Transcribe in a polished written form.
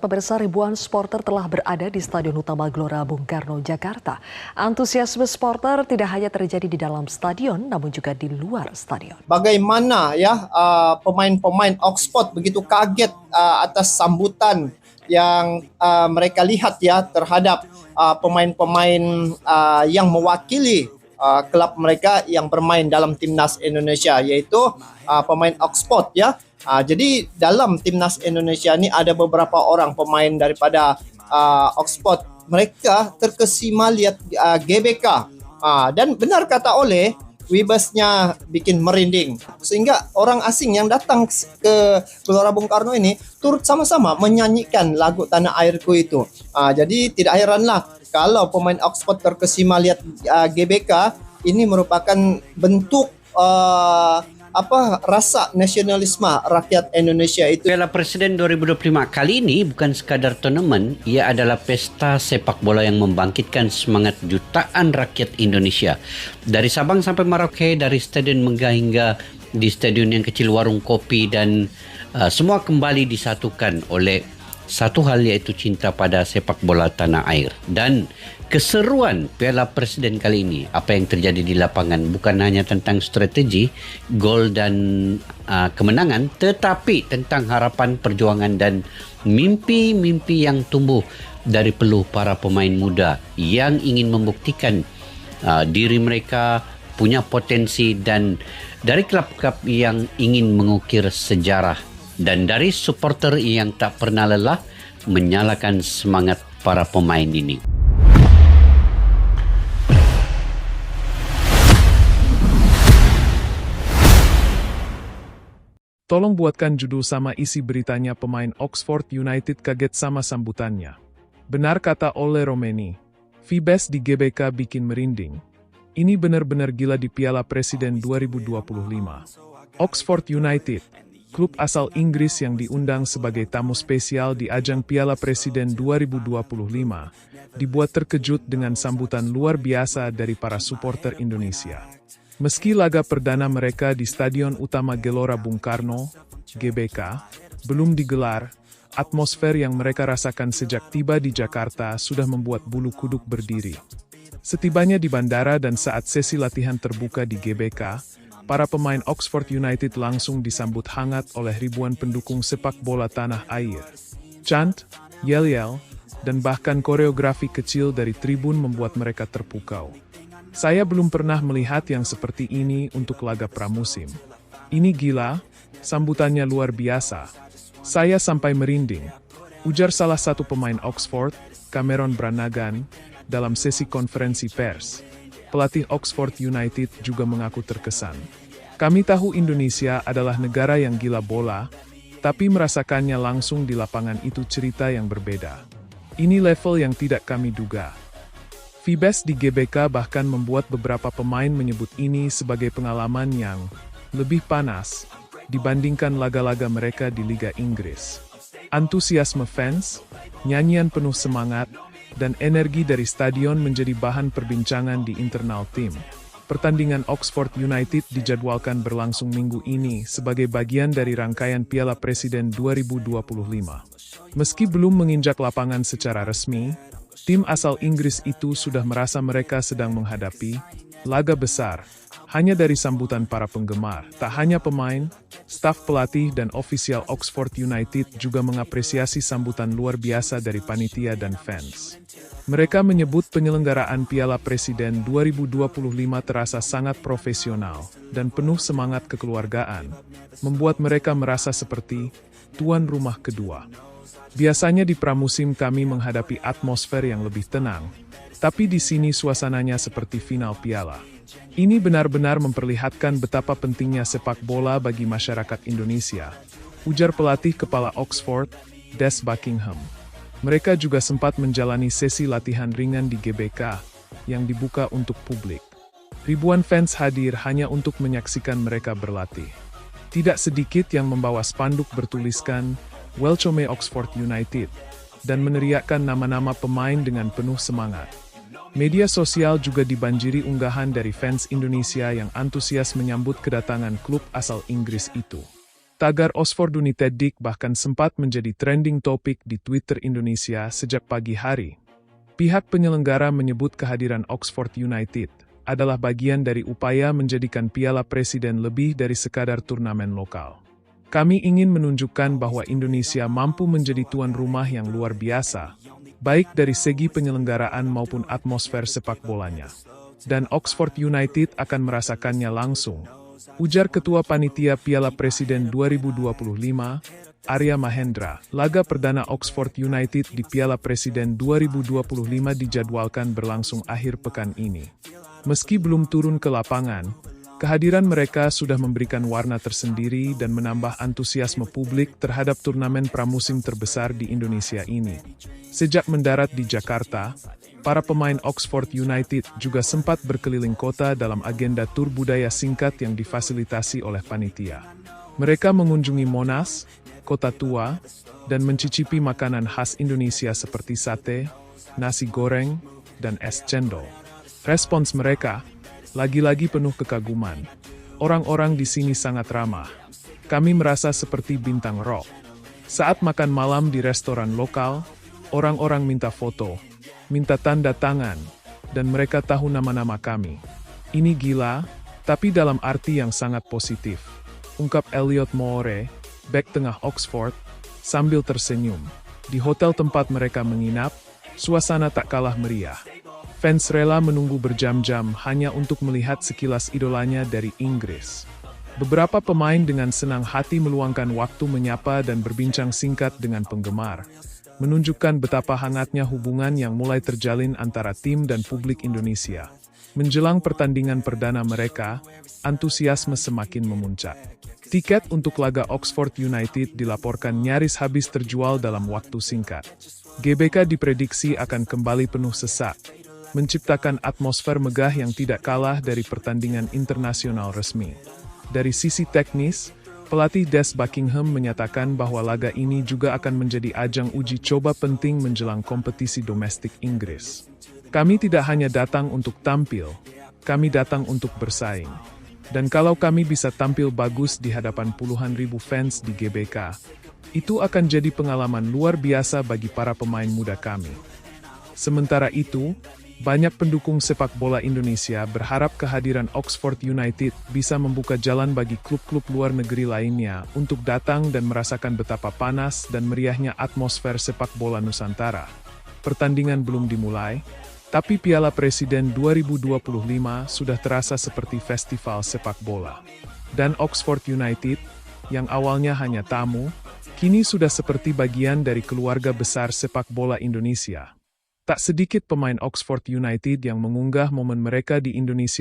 Pemirsa, ribuan supporter telah berada di Stadion Utama Gelora Bung Karno, Jakarta. Antusiasme supporter tidak hanya terjadi di dalam stadion, namun juga di luar stadion. Bagaimana ya pemain-pemain Oxford begitu kaget atas sambutan yang mereka lihat ya terhadap pemain-pemain yang mewakili klub mereka yang bermain dalam timnas Indonesia, yaitu pemain Oxford ya. Jadi dalam timnas Indonesia ini ada beberapa orang pemain daripada Oxford. Mereka terkesima lihat GBK dan benar kata Oleh, Wibasnya bikin merinding sehingga orang asing yang datang ke Gelora Bung Karno ini turut sama-sama menyanyikan lagu Tanah Airku itu. Jadi tidak heranlah kalau pemain Oxford terkesima lihat GBK. Ini merupakan bentuk rasa nasionalisme rakyat Indonesia itu. Piala Presiden 2025 kali ini bukan sekadar tournament, ia adalah pesta sepak bola yang membangkitkan semangat jutaan rakyat Indonesia. Dari Sabang sampai Merauke, dari Stadion Megah hingga di stadion yang kecil warung kopi, dan semua kembali disatukan oleh satu hal, yaitu cinta pada sepak bola tanah air. Dan keseruan Piala Presiden kali ini, apa yang terjadi di lapangan bukan hanya tentang strategi, gol dan kemenangan, tetapi tentang harapan, perjuangan dan mimpi-mimpi yang tumbuh dari peluh para pemain muda yang ingin membuktikan diri mereka punya potensi, dan dari klub-klub yang ingin mengukir sejarah, dan dari supporter yang tak pernah lelah menyalakan semangat para pemain ini. Tolong buatkan judul sama isi beritanya. Pemain Oxford United kaget sama sambutannya. Benar kata Ole Romeni, Vibes di GBK bikin merinding. Ini benar-benar gila di Piala Presiden 2025. Oxford United, klub asal Inggris yang diundang sebagai tamu spesial di ajang Piala Presiden 2025, dibuat terkejut dengan sambutan luar biasa dari para supporter Indonesia. Meski laga perdana mereka di Stadion Utama Gelora Bung Karno, GBK, belum digelar, atmosfer yang mereka rasakan sejak tiba di Jakarta sudah membuat bulu kuduk berdiri. Setibanya di bandara dan saat sesi latihan terbuka di GBK, para pemain Oxford United langsung disambut hangat oleh ribuan pendukung sepak bola tanah air. Chant, yel-yel, dan bahkan koreografi kecil dari tribun membuat mereka terpukau. Saya belum pernah melihat yang seperti ini untuk laga pramusim. Ini gila, sambutannya luar biasa. Saya sampai merinding, ujar salah satu pemain Oxford, Cameron Brannagan, dalam sesi konferensi pers. Pelatih Oxford United juga mengaku terkesan. Kami tahu Indonesia adalah negara yang gila bola, tapi merasakannya langsung di lapangan itu cerita yang berbeda. Ini level yang tidak kami duga. Vibes di GBK bahkan membuat beberapa pemain menyebut ini sebagai pengalaman yang lebih panas dibandingkan laga-laga mereka di Liga Inggris. Antusiasme fans, nyanyian penuh semangat, dan energi dari stadion menjadi bahan perbincangan di internal tim. Pertandingan Oxford United dijadwalkan berlangsung minggu ini sebagai bagian dari rangkaian Piala Presiden 2025. Meski belum menginjak lapangan secara resmi, tim asal Inggris itu sudah merasa mereka sedang menghadapi laga besar. Hanya dari sambutan para penggemar, tak hanya pemain, staf pelatih dan ofisial Oxford United juga mengapresiasi sambutan luar biasa dari panitia dan fans. Mereka menyebut penyelenggaraan Piala Presiden 2025 terasa sangat profesional dan penuh semangat kekeluargaan, membuat mereka merasa seperti tuan rumah kedua. Biasanya di pramusim kami menghadapi atmosfer yang lebih tenang, tapi di sini suasananya seperti final piala. Ini benar-benar memperlihatkan betapa pentingnya sepak bola bagi masyarakat Indonesia, ujar pelatih kepala Oxford, Des Buckingham. Mereka juga sempat menjalani sesi latihan ringan di GBK, yang dibuka untuk publik. Ribuan fans hadir hanya untuk menyaksikan mereka berlatih. Tidak sedikit yang membawa spanduk bertuliskan, Welcome Oxford United, dan meneriakkan nama-nama pemain dengan penuh semangat. Media sosial juga dibanjiri unggahan dari fans Indonesia yang antusias menyambut kedatangan klub asal Inggris itu. Tagar Oxford United bahkan sempat menjadi trending topik di Twitter Indonesia sejak pagi hari. Pihak penyelenggara menyebut kehadiran Oxford United adalah bagian dari upaya menjadikan Piala Presiden lebih dari sekadar turnamen lokal. Kami ingin menunjukkan bahwa Indonesia mampu menjadi tuan rumah yang luar biasa, baik dari segi penyelenggaraan maupun atmosfer sepak bolanya. Dan Oxford United akan merasakannya langsung, ujar Ketua Panitia Piala Presiden 2025, Arya Mahendra. Laga perdana Oxford United di Piala Presiden 2025 dijadwalkan berlangsung akhir pekan ini. Meski belum turun ke lapangan, kehadiran mereka sudah memberikan warna tersendiri dan menambah antusiasme publik terhadap turnamen pramusim terbesar di Indonesia ini. Sejak mendarat di Jakarta, para pemain Oxford United juga sempat berkeliling kota dalam agenda tur budaya singkat yang difasilitasi oleh panitia. Mereka mengunjungi Monas, Kota Tua, dan mencicipi makanan khas Indonesia seperti sate, nasi goreng, dan es cendol. Respons mereka, lagi-lagi penuh kekaguman. Orang-orang di sini sangat ramah. Kami merasa seperti bintang rock. Saat makan malam di restoran lokal, orang-orang minta foto, minta tanda tangan, dan mereka tahu nama-nama kami. Ini gila, tapi dalam arti yang sangat positif, ungkap Elliot Moore, bek tengah Oxford, sambil tersenyum. Di hotel tempat mereka menginap, suasana tak kalah meriah. Fans rela menunggu berjam-jam hanya untuk melihat sekilas idolanya dari Inggris. Beberapa pemain dengan senang hati meluangkan waktu menyapa dan berbincang singkat dengan penggemar, menunjukkan betapa hangatnya hubungan yang mulai terjalin antara tim dan publik Indonesia. Menjelang pertandingan perdana mereka, antusiasme semakin memuncak. Tiket untuk laga Oxford United dilaporkan nyaris habis terjual dalam waktu singkat. GBK diprediksi akan kembali penuh sesak, menciptakan atmosfer megah yang tidak kalah dari pertandingan internasional resmi. Dari sisi teknis, pelatih Des Buckingham menyatakan bahwa laga ini juga akan menjadi ajang uji coba penting menjelang kompetisi domestik Inggris. Kami tidak hanya datang untuk tampil, kami datang untuk bersaing. Dan kalau kami bisa tampil bagus di hadapan puluhan ribu fans di GBK, itu akan jadi pengalaman luar biasa bagi para pemain muda kami. Sementara itu, banyak pendukung sepak bola Indonesia berharap kehadiran Oxford United bisa membuka jalan bagi klub-klub luar negeri lainnya untuk datang dan merasakan betapa panas dan meriahnya atmosfer sepak bola Nusantara. Pertandingan belum dimulai, tapi Piala Presiden 2025 sudah terasa seperti festival sepak bola. Dan Oxford United, yang awalnya hanya tamu, kini sudah seperti bagian dari keluarga besar sepak bola Indonesia. Tak sedikit pemain Oxford United yang mengunggah momen mereka di Indonesia